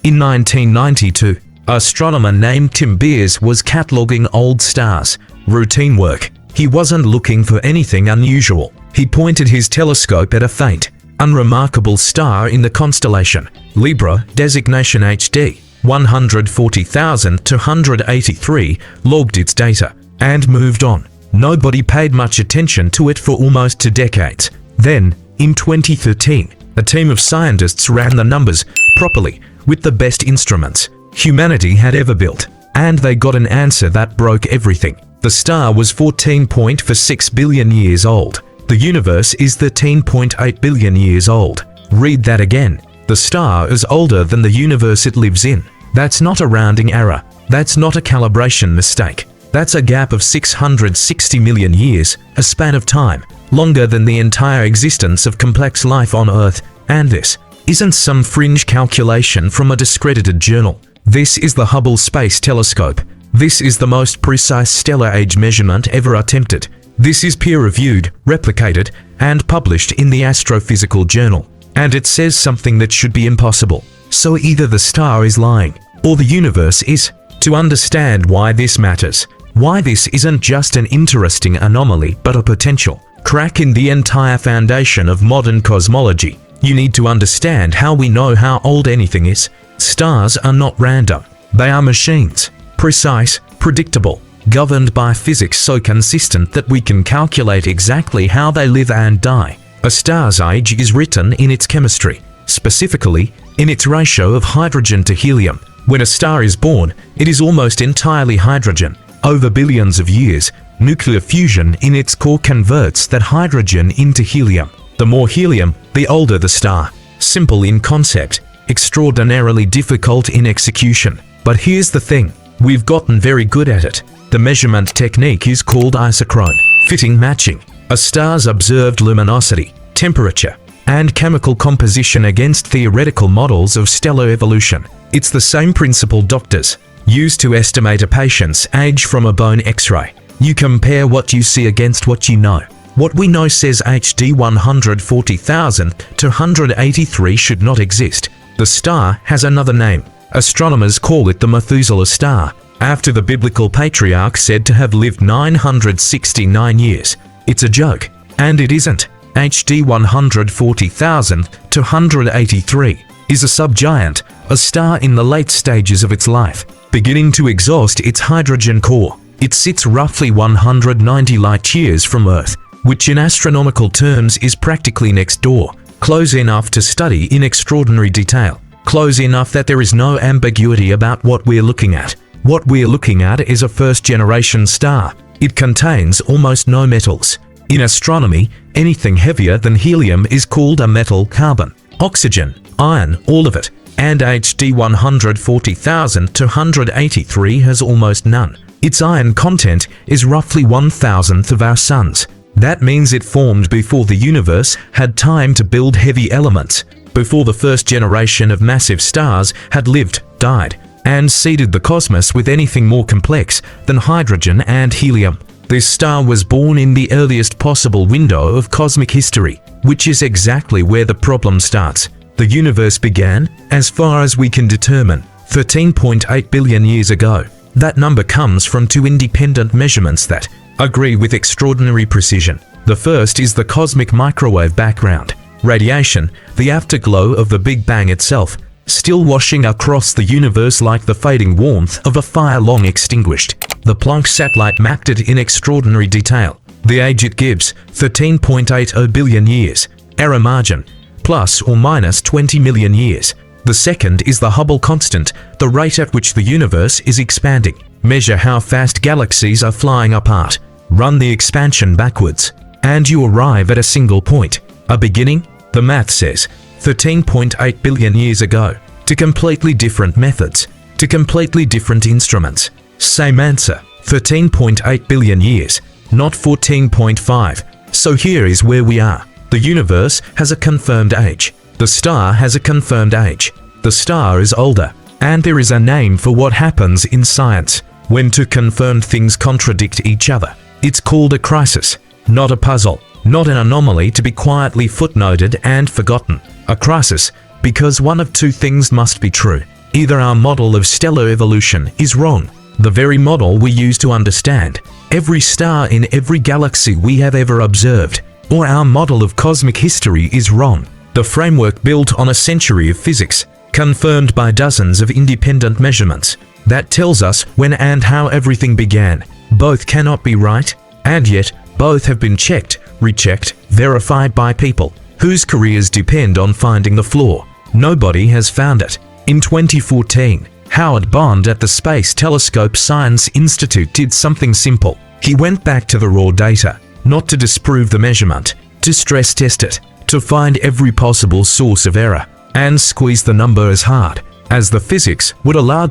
In 1992, astronomer named Tim Beers was cataloguing old stars. Routine work. He wasn't looking for anything unusual. He pointed his telescope at a faint, unremarkable star in the constellation Libra, designation HD 140,283, logged its data, and moved on. Nobody paid much attention to it for almost 2 decades. Then, in 2013, a team of scientists ran the numbers properly with the best instruments humanity had ever built, and they got an answer that broke everything. The star was 14.46 billion years old. The universe is 13.8 billion years old. Read that again. The star is older than the universe it lives in. That's not a rounding error. That's not a calibration mistake. That's a gap of 660 million years, a span of time, longer than the entire existence of complex life on Earth. And this isn't some fringe calculation from a discredited journal. This is the Hubble Space Telescope. This is the most precise stellar age measurement ever attempted. This is peer-reviewed, replicated, and published in the Astrophysical Journal. And it says something that should be impossible. So either the star is lying, or the universe is. To understand why this matters, why this isn't just an interesting anomaly but a potential crack in the entire foundation of modern cosmology, you need to understand how we know how old anything is. Stars are not random. They are machines. Precise, predictable, governed by physics so consistent that we can calculate exactly how they live and die. A star's age is written in its chemistry, specifically in its ratio of hydrogen to helium. When a star is born, it is almost entirely hydrogen. Over billions of years, nuclear fusion in its core converts that hydrogen into helium. The more helium, the older the star. Simple in concept, extraordinarily difficult in execution. But here's the thing, we've gotten very good at it. The measurement technique is called isochrone, fitting matching a star's observed luminosity, temperature, and chemical composition against theoretical models of stellar evolution. It's the same principle doctors use to estimate a patient's age from a bone X-ray. You compare what you see against what you know. What we know says HD 140,283 should not exist. The star has another name. Astronomers call it the Methuselah Star, after the biblical patriarch said to have lived 969 years. It's a joke, and it isn't. HD 140,283 is a subgiant, a star in the late stages of its life, beginning to exhaust its hydrogen core. It sits roughly 190 light-years from Earth, which in astronomical terms is practically next door, close enough to study in extraordinary detail, close enough that there is no ambiguity about what we're looking at. What we're looking at is a first-generation star. It contains almost no metals. In astronomy, anything heavier than helium is called a metal. Carbon, oxygen, iron, all of it. And HD 140,283 has almost none. Its iron content is roughly 1,000th of our Sun's. That means it formed before the universe had time to build heavy elements, before the first generation of massive stars had lived, died, and seeded the cosmos with anything more complex than hydrogen and helium. This star was born in the earliest possible window of cosmic history, which is exactly where the problem starts. The universe began, as far as we can determine, 13.8 billion years ago. That number comes from 2 independent measurements that agree with extraordinary precision. The first is the cosmic microwave background, radiation, the afterglow of the Big Bang itself, still washing across the universe like the fading warmth of a fire long extinguished. The Planck satellite mapped it in extraordinary detail. The age it gives, 13.80 billion years. Error margin, plus or minus 20 million years. The second is the Hubble constant, the rate at which the universe is expanding. Measure how fast galaxies are flying apart. Run the expansion backwards, and you arrive at a single point. A beginning, the math says, 13.8 billion years ago. To completely different methods, to completely different instruments. Same answer, 13.8 billion years, not 14.5. So here is where we are. The universe has a confirmed age. The star has a confirmed age. The star is older, and there is a name for what happens in science when two confirmed things contradict each other. It's called a crisis, not a puzzle, not an anomaly to be quietly footnoted and forgotten. A crisis, because one of two things must be true. Either our model of stellar evolution is wrong, the very model we use to understand every star in every galaxy we have ever observed, or our model of cosmic history is wrong, the framework built on a century of physics, confirmed by dozens of independent measurements, that tells us when and how everything began. Both cannot be right, and yet both have been checked, rechecked, verified by people whose careers depend on finding the flaw. Nobody has found it. In 2014, Howard Bond at the Space Telescope Science Institute did something simple. He went back to the raw data, not to disprove the measurement, to stress test it, to find every possible source of error, and squeeze the number as hard as the physics would allow.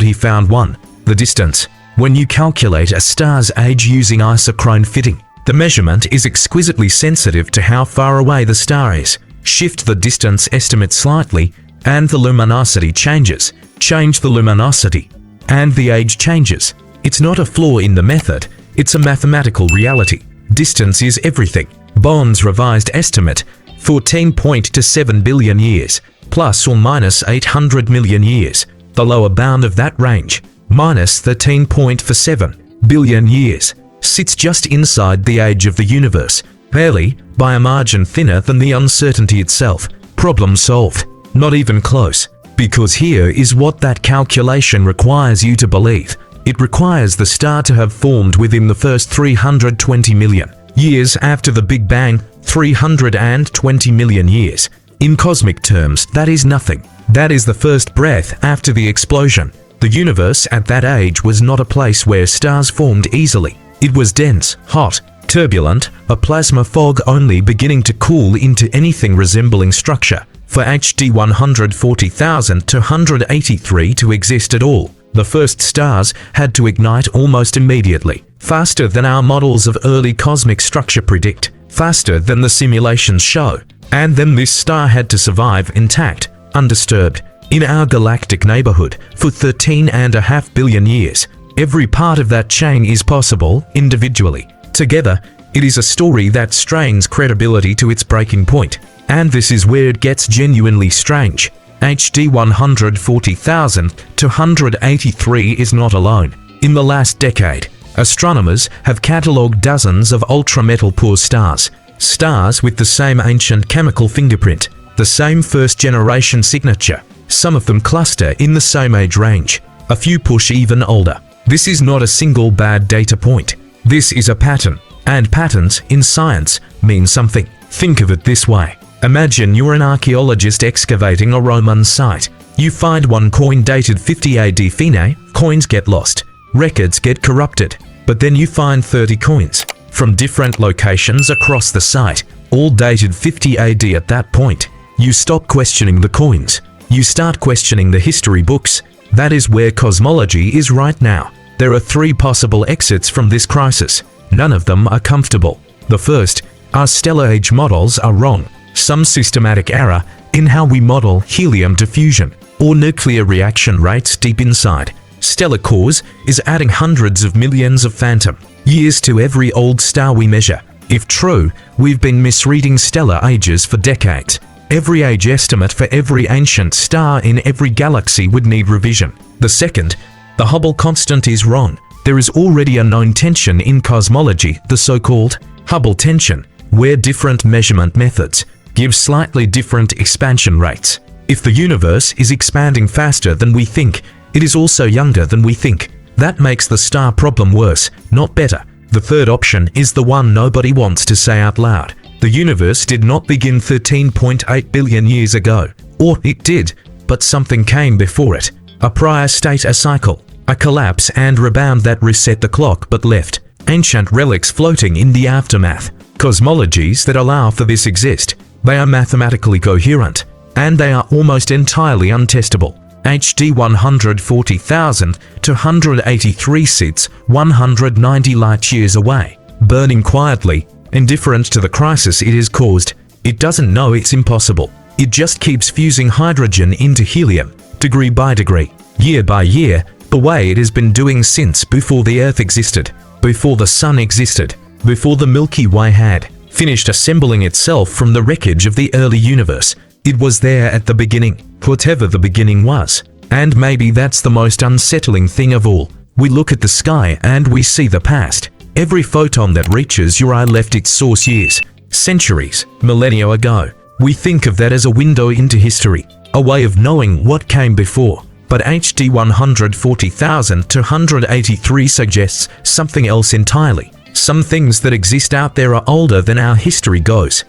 He found one: the distance. When you calculate a star's age using isochrone fitting, the measurement is exquisitely sensitive to how far away the star is. Shift the distance estimate slightly, and the luminosity changes. Change the luminosity, and the age changes. It's not a flaw in the method, it's a mathematical reality. Distance is everything. Bond's revised estimate, 14.27 billion years, plus or minus 800 million years. The lower bound of that range, minus 13.47 billion years, sits just inside the age of the universe, barely by a margin thinner than the uncertainty itself. Problem solved. Not even close. Because here is what that calculation requires you to believe. It requires the star to have formed within the first 320 million years after the Big Bang. 320 million years. In cosmic terms, that is nothing. That is the first breath after the explosion. The universe at that age was not a place where stars formed easily. It was dense, hot, turbulent, a plasma fog only beginning to cool into anything resembling structure. For HD 140,000 to 183 to exist at all, the first stars had to ignite almost immediately, faster than our models of early cosmic structure predict, faster than the simulations show. And then this star had to survive intact, undisturbed, in our galactic neighborhood for 13.5 billion years. Every part of that chain is possible individually. Together, it is a story that strains credibility to its breaking point. And this is where it gets genuinely strange. HD 140,000 to 183 is not alone. In the last decade, astronomers have catalogued dozens of ultra-metal-poor stars. Stars with the same ancient chemical fingerprint, the same first-generation signature. Some of them cluster in the same age range. A few push even older. This is not a single bad data point. This is a pattern. And patterns in science mean something. Think of it this way. Imagine you're an archaeologist excavating a Roman site. You find one coin dated 50 AD Fine. Coins get lost. Records get corrupted. But then you find 30 coins from different locations across the site, all dated 50 AD at that point. You stop questioning the coins. You start questioning the history books. That is where cosmology is right now. There are three possible exits from this crisis. None of them are comfortable. The first, our stellar age models are wrong. Some systematic error in how we model helium diffusion or nuclear reaction rates deep inside stellar cores is adding hundreds of millions of phantom years to every old star we measure. If true, we've been misreading stellar ages for decades. Every age estimate for every ancient star in every galaxy would need revision. The second, the Hubble constant is wrong. There is already a known tension in cosmology, the so-called Hubble tension, where different measurement methods give slightly different expansion rates. If the universe is expanding faster than we think, it is also younger than we think. That makes the star problem worse, not better. The third option is the one nobody wants to say out loud. The universe did not begin 13.8 billion years ago. Or it did, but something came before it. A prior state, a cycle, a collapse and rebound that reset the clock but left ancient relics floating in the aftermath. Cosmologies that allow for this exist. They are mathematically coherent, and they are almost entirely untestable. HD 140,000 to 183 sits 190 light-years away, burning quietly, indifferent to the crisis it has caused. It doesn't know it's impossible. It just keeps fusing hydrogen into helium, degree by degree, year by year, the way it has been doing since before the Earth existed, before the Sun existed, before the Milky Way had finished assembling itself from the wreckage of the early universe. It was there at the beginning, whatever the beginning was. And maybe that's the most unsettling thing of all. We look at the sky and we see the past. Every photon that reaches your eye left its source years, centuries, millennia ago. We think of that as a window into history, a way of knowing what came before. But HD 140,283 suggests something else entirely. Some things that exist out there are older than our history goes.